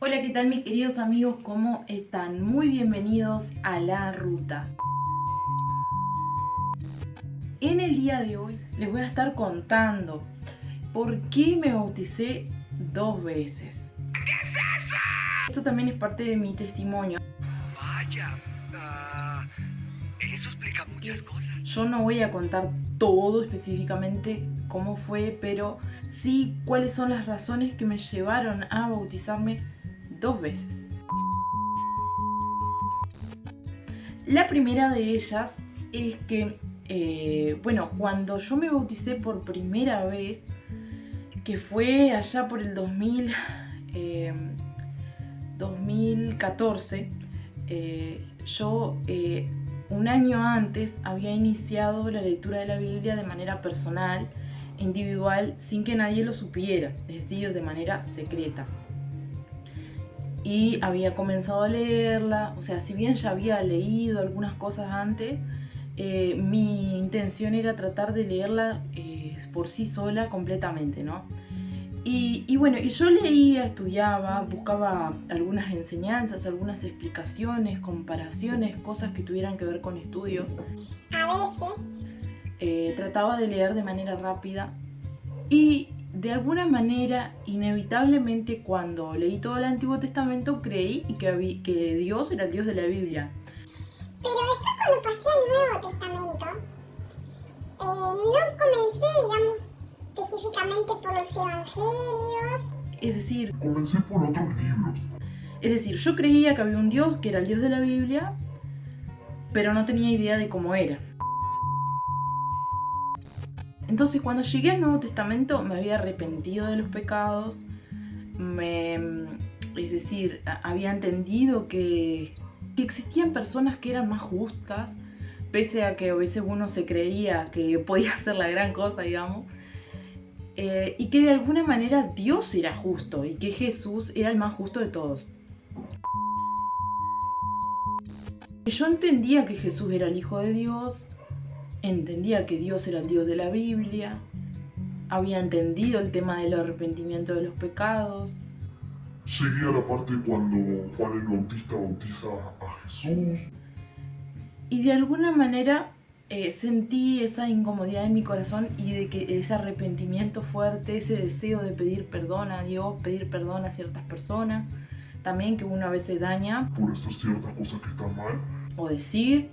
Hola, ¿qué tal mis queridos amigos? ¿Cómo están? Muy bienvenidos a La Ruta. En el día de hoy les voy a estar contando por qué me bauticé 2 veces. ¿Qué es eso? Esto también es parte de mi testimonio. Vaya, eso explica muchas cosas. Yo no voy a contar todo específicamente cómo fue, pero sí cuáles son las razones que me llevaron a bautizarme 2 veces. La primera de ellas es que, cuando yo me bauticé por primera vez, que fue allá por el 2014, yo un año antes había iniciado la lectura de la Biblia de manera personal, individual, sin que nadie lo supiera, es decir, de manera secreta. Y había comenzado a leerla, o sea, si bien ya había leído algunas cosas antes, mi intención era tratar de leerla por sí sola completamente, ¿no? Y yo leía, estudiaba, buscaba algunas enseñanzas, algunas explicaciones, comparaciones, cosas que tuvieran que ver con estudios. A veces Trataba de leer de manera rápida y de alguna manera, inevitablemente, cuando leí todo el Antiguo Testamento, creí que Dios era el Dios de la Biblia. Pero después cuando pasé al Nuevo Testamento, no comencé, digamos, específicamente por los evangelios. Es decir, Comencé por otros libros. yo creía que había un Dios que era el Dios de la Biblia, pero no tenía idea de cómo era. Entonces, cuando llegué al Nuevo Testamento, me había arrepentido de los pecados, había entendido que existían personas que eran más justas, pese a que a veces uno se creía que podía hacer la gran cosa, digamos, y que de alguna manera Dios era justo y que Jesús era el más justo de todos. Yo entendía que Jesús era el Hijo de Dios, entendía que Dios era el Dios de la Biblia, había entendido el tema del arrepentimiento de los pecados. Llegué a la parte cuando Juan el Bautista bautiza a Jesús. Y de alguna manera sentí esa incomodidad en mi corazón y de que ese arrepentimiento fuerte, ese deseo de pedir perdón a Dios, pedir perdón a ciertas personas, también que uno a veces daña Por hacer ciertas cosas que están mal. o decir,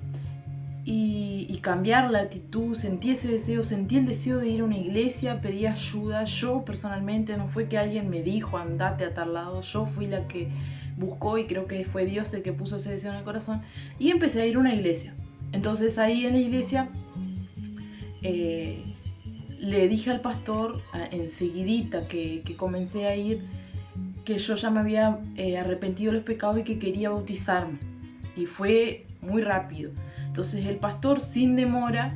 y cambiar la actitud. Sentí ese deseo, sentí el deseo de ir a una iglesia, pedí ayuda. Yo personalmente, no fue que alguien me dijo andate a tal lado, yo fui la que buscó y creo que fue Dios el que puso ese deseo en el corazón y empecé a ir a una iglesia. Entonces ahí en la iglesia le dije al pastor enseguidita que comencé a ir, que yo ya me había arrepentido de los pecados y que quería bautizarme, y fue muy rápido. Entonces el pastor, sin demora,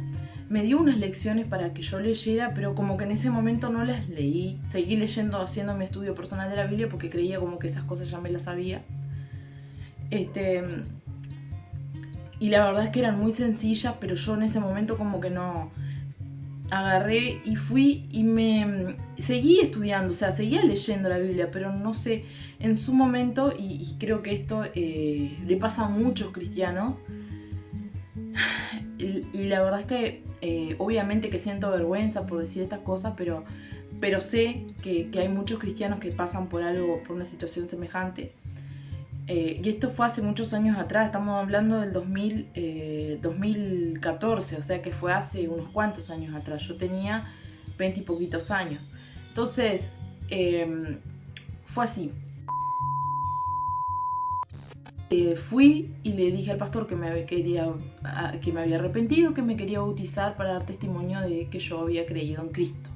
me dio unas lecciones para que yo leyera, pero como que en ese momento no las leí. Seguí leyendo, haciendo mi estudio personal de la Biblia porque creía como que esas cosas ya me las sabía. Y la verdad es que eran muy sencillas, pero yo en ese momento como que no agarré y fui y me seguí estudiando, o sea, seguía leyendo la Biblia, pero no sé, en su momento, y creo que esto le pasa a muchos cristianos, y la verdad es que obviamente que siento vergüenza por decir estas cosas, pero sé que hay muchos cristianos que pasan por por una situación semejante. Y esto fue hace muchos años atrás, estamos hablando del 2014, o sea que fue hace unos cuantos años atrás. Yo tenía 20 y poquitos años. Entonces, fue así. Fui y le dije al pastor que me había arrepentido, que me quería bautizar para dar testimonio de que yo había creído en Cristo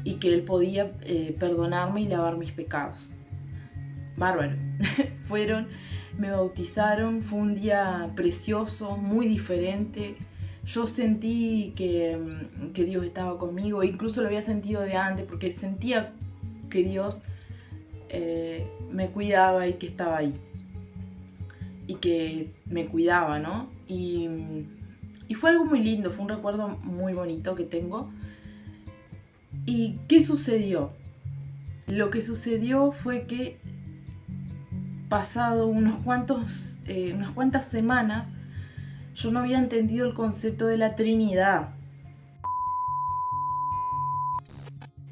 y que Él podía perdonarme y lavar mis pecados. Bárbaro. Me bautizaron, fue un día precioso, muy diferente. Yo sentí que Dios estaba conmigo, incluso lo había sentido de antes, porque sentía que Dios me cuidaba y que estaba ahí. Y que me cuidaba, ¿no? Y fue algo muy lindo, fue un recuerdo muy bonito que tengo. ¿Y qué sucedió? Lo que sucedió fue que pasado unas cuantas semanas, yo no había entendido el concepto de la Trinidad.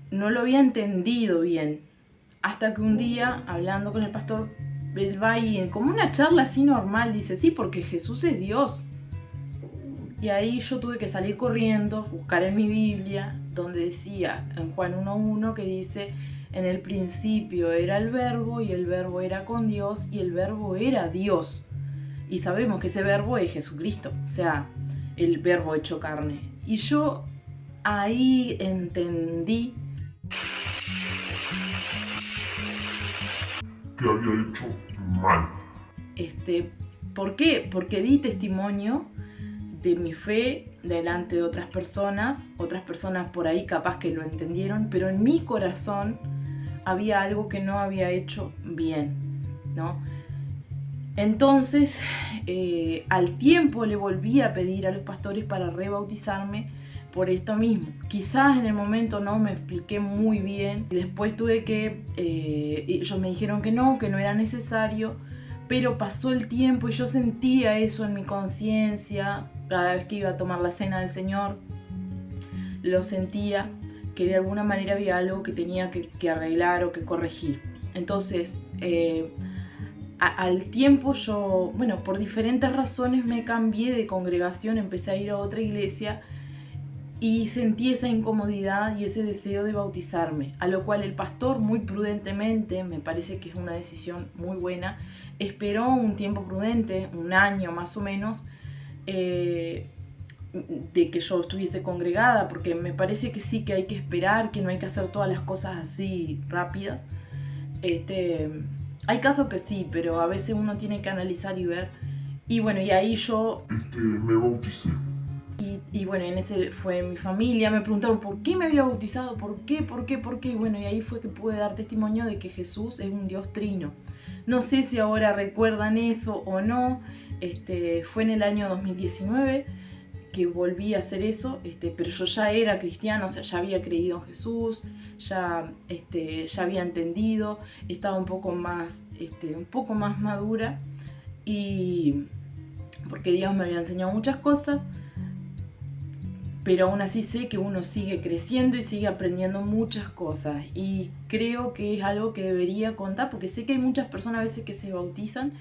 No lo había entendido bien. Hasta que un día, hablando con el pastor, él va y como una charla así normal, dice, sí, porque Jesús es Dios. Y ahí yo tuve que salir corriendo, buscar en mi Biblia, donde decía en Juan 1:1 que dice, en el principio era el verbo y el verbo era con Dios y el verbo era Dios. Y sabemos que ese verbo es Jesucristo, o sea, el verbo hecho carne. Y yo ahí entendí que había hecho mal. ¿Por qué? Porque di testimonio de mi fe delante de otras personas por ahí capaz que lo entendieron, pero en mi corazón había algo que no había hecho bien, ¿no? Entonces, al tiempo le volví a pedir a los pastores para rebautizarme por esto mismo. Quizás en el momento no me expliqué muy bien, y después tuve que, ellos me dijeron que no era necesario, pero pasó el tiempo y yo sentía eso en mi conciencia. Cada vez que iba a tomar la cena del Señor, lo sentía, que de alguna manera había algo que tenía que arreglar o que corregir. Entonces, al tiempo yo, por diferentes razones me cambié de congregación, empecé a ir a otra iglesia y sentí esa incomodidad y ese deseo de bautizarme, a lo cual el pastor muy prudentemente, me parece que es una decisión muy buena, esperó un tiempo prudente, 1 año más o menos, de que yo estuviese congregada, porque me parece que sí, que hay que esperar, que no hay que hacer todas las cosas así rápidas. Hay casos que sí, pero a veces uno tiene que analizar y ver. Y bueno, y ahí yo me bauticé. Y bueno, en ese fue mi familia, me preguntaron por qué me había bautizado, por qué, y bueno, y ahí fue que pude dar testimonio de que Jesús es un Dios trino. No sé si ahora recuerdan eso o no, fue en el año 2019 que volví a hacer eso, pero yo ya era cristiana, o sea, ya había creído en Jesús, ya había entendido, estaba un poco más madura, y porque Dios me había enseñado muchas cosas, pero aún así sé que uno sigue creciendo y sigue aprendiendo muchas cosas, y creo que es algo que debería contar, porque sé que hay muchas personas a veces que se bautizan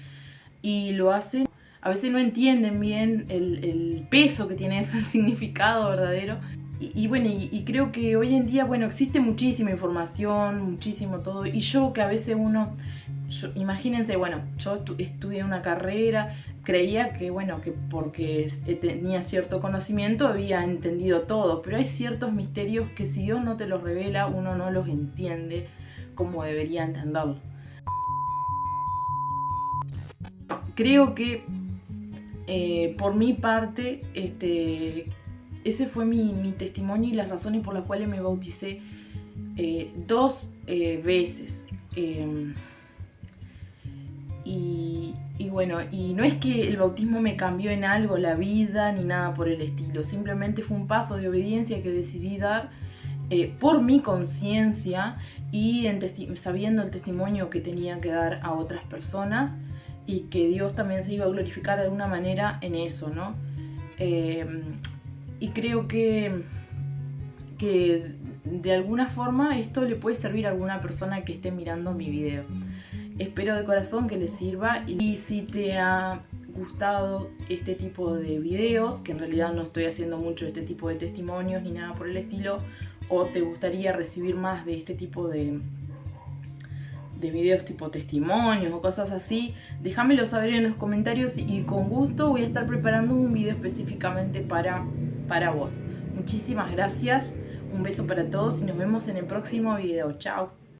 y lo hacen, a veces no entienden bien el peso que tiene eso, el significado verdadero. Y bueno, y creo que hoy en día, existe muchísima información, muchísimo todo, y yo que a veces imagínense, yo estudié una carrera, creía que porque tenía cierto conocimiento había entendido todo, pero hay ciertos misterios que si Dios no te los revela, uno no los entiende como debería entenderlo. Creo que por mi parte, ese fue mi testimonio y las razones por las cuales me bauticé 2 veces. Y no es que el bautismo me cambió en algo la vida ni nada por el estilo, simplemente fue un paso de obediencia que decidí dar por mi conciencia y sabiendo el testimonio que tenía que dar a otras personas, y que Dios también se iba a glorificar de alguna manera en eso, ¿no? Y creo que de alguna forma esto le puede servir a alguna persona que esté mirando mi video. Espero de corazón que les sirva, y si te ha gustado este tipo de videos, que en realidad no estoy haciendo mucho este tipo de testimonios ni nada por el estilo, o te gustaría recibir más de este tipo de videos tipo testimonios o cosas así, déjamelo saber en los comentarios y con gusto voy a estar preparando un video específicamente para vos. Muchísimas gracias, un beso para todos y nos vemos en el próximo video. Chao.